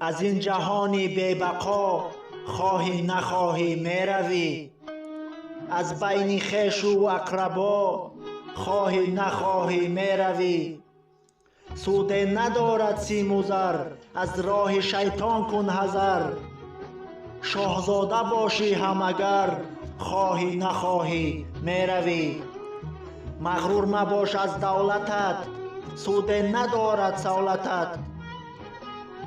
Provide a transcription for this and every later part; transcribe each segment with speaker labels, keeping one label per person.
Speaker 1: از این جهانی بی بقا خواهی نخواهی میروی. از بین خویش و اقربا خواهی نخواهی میروی. سود ندارد سیم و زر، از راه شیطان کن حذر. شاهزاده باشی هم اگر خواهی نخواهی میروی. مغرور مباش از دولتت، سود ندارد سولتت.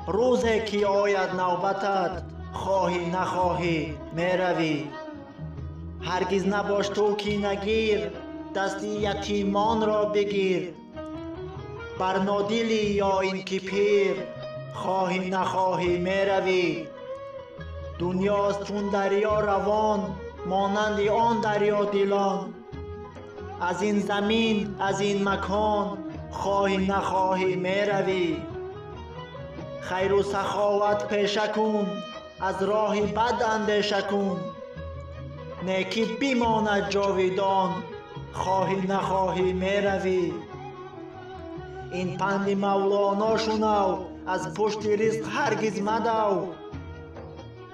Speaker 1: روزی که آید نوبتت خواهی نخواهی میروی. هرگز نباش تو کینه‌گیر، دست یتیمان را بگیر. بر نادیلی یا این که پیر خواهی نخواهی میروی. دنیاست چون دریا روان، مانند آن دریا دلان. از این زمین از این مکان خواهی نخواهی میروی. خیر و سخاوت پیشه کن، از راه بد اندیشه کن. نیکی بماند جاویدان خواهی نخواهی میروی. این پند مولانا شنو، از پشت رزق هرگز مدو.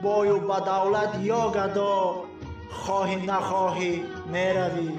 Speaker 1: بای و بدولت یا گدا خواهی نخواهی میروی.